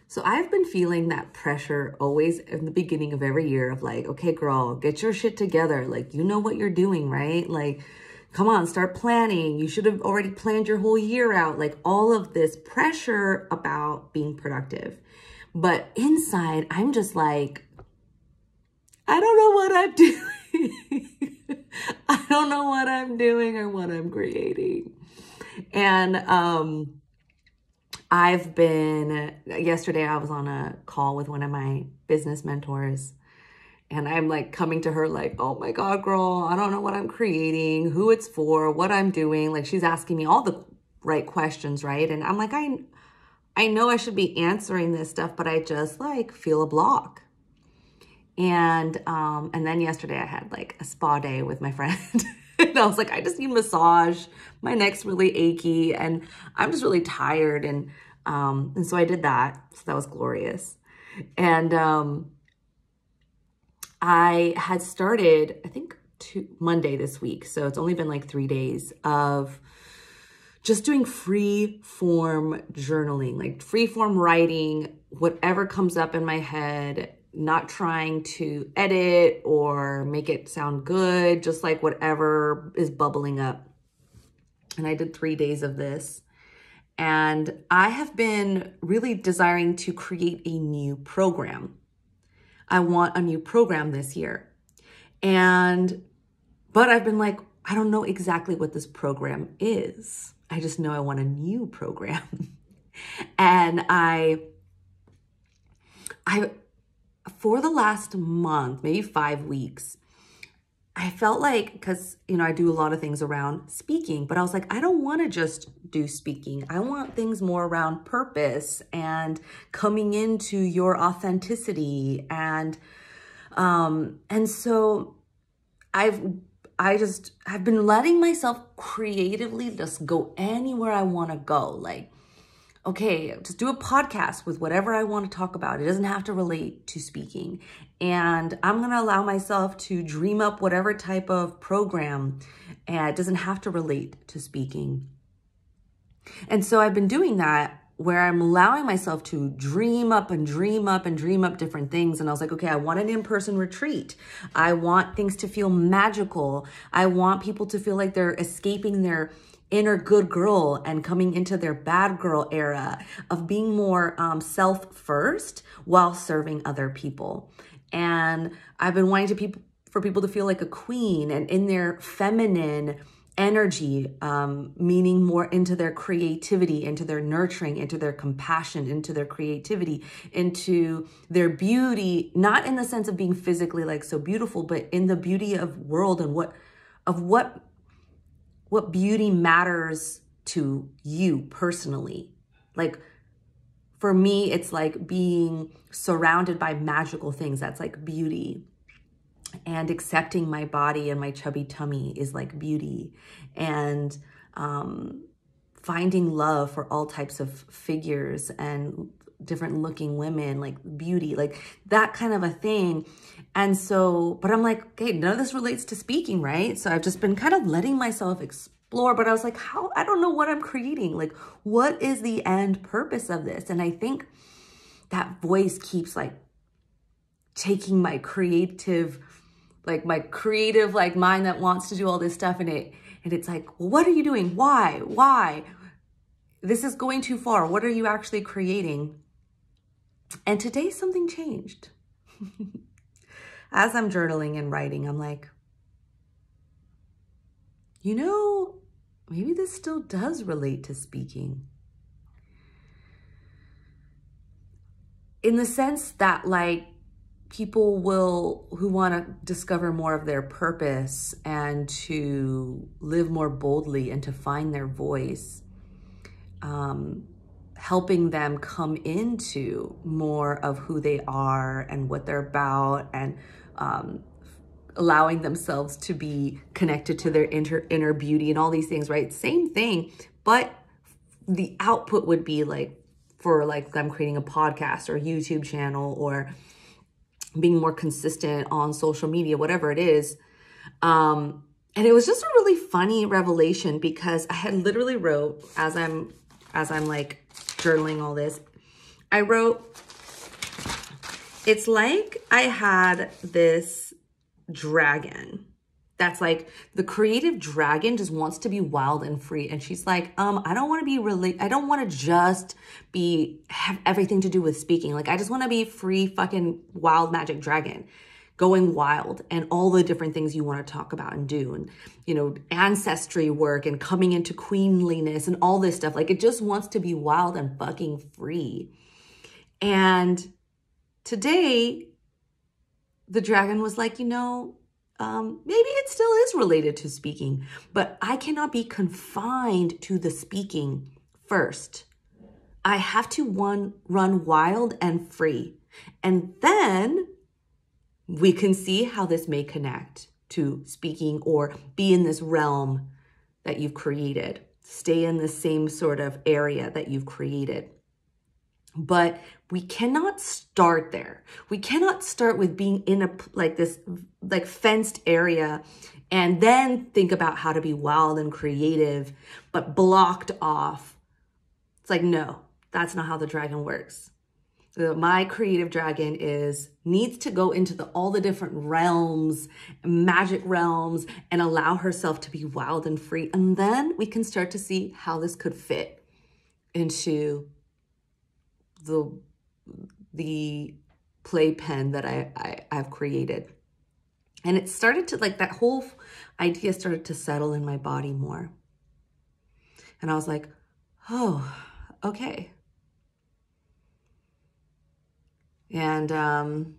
So I've been feeling that pressure always in the beginning of every year of like, okay, girl, get your shit together. Like, you know what you're doing, right? Like, come on, start planning. You should have already planned your whole year out. Like all of this pressure about being productive. But inside, I'm just like, I don't know what I'm doing. I don't know what I'm doing or what I'm creating. And yesterday I was on a call with one of my business mentors, and I'm like coming to her like, oh my God, girl, I don't know what I'm creating, who it's for, what I'm doing. Like she's asking me all the right questions, right? And I'm like, I know I should be answering this stuff, but I just like feel a block. And then yesterday I had like a spa day with my friend. And I was like, I just need a massage. My neck's really achy and I'm just really tired. And so I did that. So that was glorious. And I had started, I think Monday this week. So it's only been like 3 days of just doing free form journaling, like free form writing, whatever comes up in my head, not trying to edit or make it sound good, just like whatever is bubbling up. And I did 3 days of this. And I have been really desiring to create a new program. I want a new program this year. But I've been like, I don't know exactly what this program is. I just know I want a new program. And I for the last month, maybe 5 weeks, I felt like, because, I do a lot of things around speaking, but I was like, I don't want to just do speaking. I want things more around purpose and coming into your authenticity. And so I've been letting myself creatively just go anywhere I want to go. Like, okay, just do a podcast with whatever I want to talk about. It doesn't have to relate to speaking. And I'm going to allow myself to dream up whatever type of program, and it doesn't have to relate to speaking. And so I've been doing that, where I'm allowing myself to dream up and dream up and dream up different things. And I was like, okay, I want an in-person retreat. I want things to feel magical. I want people to feel like they're escaping their inner good girl and coming into their bad girl era of being more self first while serving other people. And I've been wanting for people to feel like a queen and in their feminine energy, meaning more into their creativity, into their nurturing, into their compassion, into their creativity, into their beauty, not in the sense of being physically like so beautiful, but in the beauty of world and what beauty matters to you personally. Like for me, it's like being surrounded by magical things. That's like beauty. And accepting my body and my chubby tummy is like beauty. And finding love for all types of figures and different looking women, like beauty, like that kind of a thing. And so, but I'm like, okay, none of this relates to speaking, right? So I've just been kind of letting myself explore, but I was like, I don't know what I'm creating. Like, what is the end purpose of this? And I think that voice keeps like taking my creative like mind that wants to do all this stuff and it's like, well, what are you doing? Why? This is going too far. What are you actually creating? And today something changed. As I'm journaling and writing, I'm like, maybe this still does relate to speaking. In the sense that like people who want to discover more of their purpose and to live more boldly and to find their voice, helping them come into more of who they are and what they're about, and allowing themselves to be connected to their inner beauty and all these things, right? Same thing, but the output would be like, for like I'm creating a podcast or a YouTube channel or being more consistent on social media, whatever it is. And it was just a really funny revelation, because I had literally wrote, as I'm like journaling all this, I wrote, it's like I had this dragon that's like, the creative dragon just wants to be wild and free. And she's like, I don't want to be really, I don't want to just have everything to do with speaking. Like, I just want to be free fucking wild magic dragon, going wild, and all the different things you want to talk about and do, and, you know, ancestry work and coming into queenliness and all this stuff. Like, it just wants to be wild and fucking free. And today the dragon was like, you know, maybe it still is related to speaking, but I cannot be confined to the speaking first. I have to run wild and free. And then we can see how this may connect to speaking or be in this realm that you've created. Stay in the same sort of area that you've created. But we cannot start there. We cannot start with being in this fenced area and then think about how to be wild and creative, but blocked off. It's like, no, that's not how the dragon works. My creative dragon needs to go into all the different realms, magic realms, and allow herself to be wild and free. And then we can start to see how this could fit into the playpen that I've created. And it started to, like, that whole idea started to settle in my body more. And I was like, oh, okay. And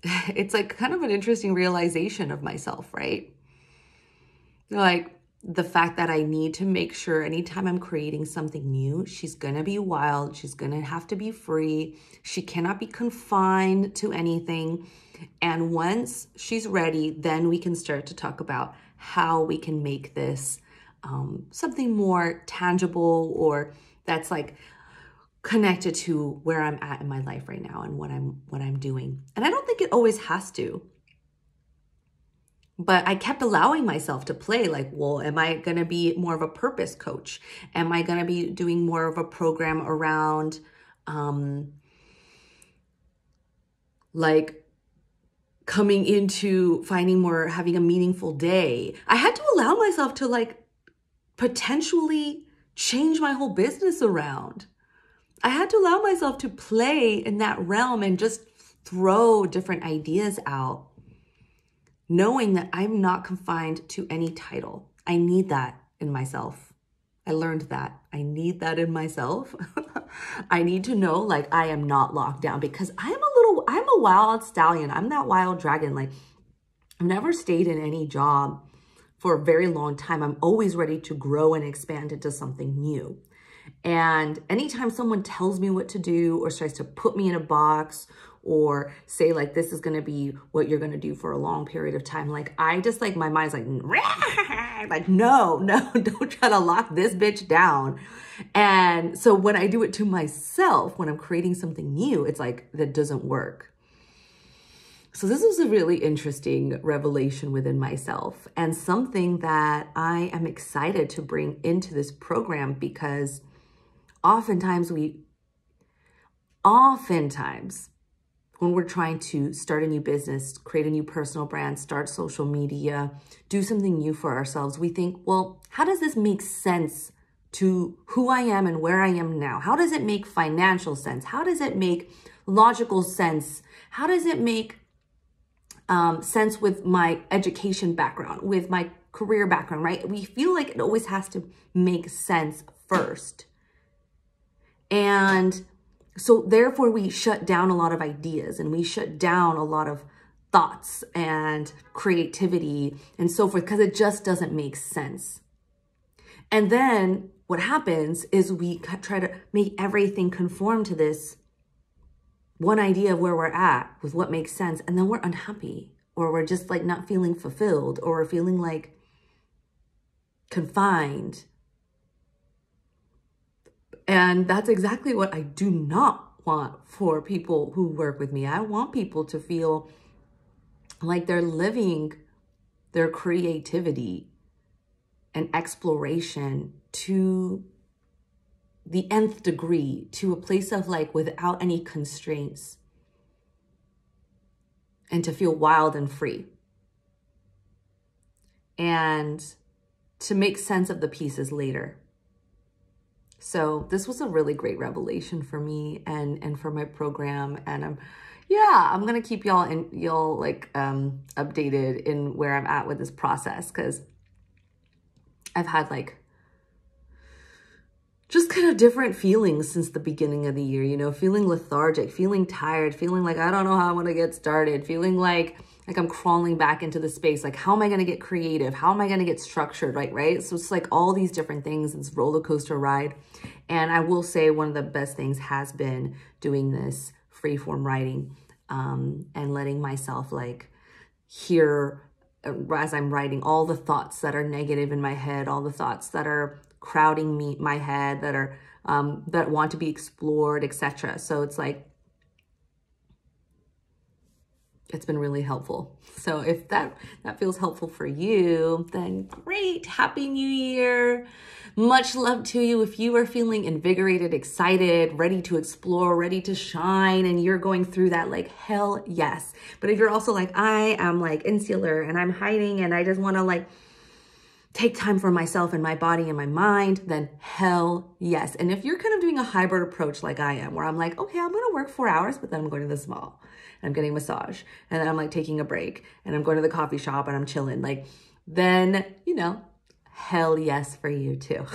it's like kind of an interesting realization of myself, right? Like, the fact that I need to make sure anytime I'm creating something new, she's going to be wild. She's going to have to be free. She cannot be confined to anything. And once she's ready, then we can start to talk about how we can make this something more tangible, or that's like connected to where I'm at in my life right now and what I'm doing. And I don't think it always has to. But I kept allowing myself to play like, well, am I going to be more of a purpose coach? Am I going to be doing more of a program around like coming into finding more, having a meaningful day? I had to allow myself to like potentially change my whole business around. I had to allow myself to play in that realm and just throw different ideas out, knowing that I'm not confined to any title. I need that in myself. I learned that. I need that in myself. I need to know, like, I am not locked down, because I'm a wild stallion. I'm that wild dragon. Like, I've never stayed in any job for a very long time. I'm always ready to grow and expand into something new. And anytime someone tells me what to do or tries to put me in a box or say like, this is going to be what you're going to do for a long period of time, like, I just, like, my mind's like, like, no, don't try to lock this bitch down. And so when I do it to myself, when I'm creating something new, it's like, that doesn't work. So this was a really interesting revelation within myself, and something that I am excited to bring into this program, because oftentimes when we're trying to start a new business, create a new personal brand, start social media, do something new for ourselves, we think, well, how does this make sense to who I am and where I am now? How does it make financial sense? How does it make logical sense? How does it make sense with my education background, with my career background, right? We feel like it always has to make sense first. And so therefore we shut down a lot of ideas, and we shut down a lot of thoughts and creativity and so forth, because it just doesn't make sense. And then what happens is we try to make everything conform to this one idea of where we're at with what makes sense. And then we're unhappy, or we're just like not feeling fulfilled, or we're feeling like confined. And that's exactly what I do not want for people who work with me. I want people to feel like they're living their creativity and exploration to the nth degree to a place of like without any constraints, and to feel wild and free, and to make sense of the pieces later. So this was a really great revelation for me and for my program. And I'm going to keep y'all updated in where I'm at with this process, because I've had like just kind of different feelings since the beginning of the year, you know, feeling lethargic, feeling tired, feeling like I don't know how I'm going to get started, feeling like I'm crawling back into the space. Like, how am I going to get creative? How am I going to get structured? Right? So it's like all these different things, this roller coaster ride. And I will say one of the best things has been doing this free form writing, and letting myself like hear as I'm writing all the thoughts that are negative in my head, all the thoughts that are crowding my head, that are that want to be explored, etc. So it's like, it's been really helpful. So if that feels helpful for you, then great. Happy New Year. Much love to you. If you are feeling invigorated, excited, ready to explore, ready to shine, and you're going through that, like, hell yes. But if you're also like, I am like insular and I'm hiding and I just want to like take time for myself and my body and my mind, then hell yes. And if you're kind of doing a hybrid approach like I am, where I'm like, okay, I'm going to work 4 hours, but then I'm going to the mall and I'm getting a massage, and then I'm like taking a break and I'm going to the coffee shop and I'm chilling, like, then, you know, hell yes for you too.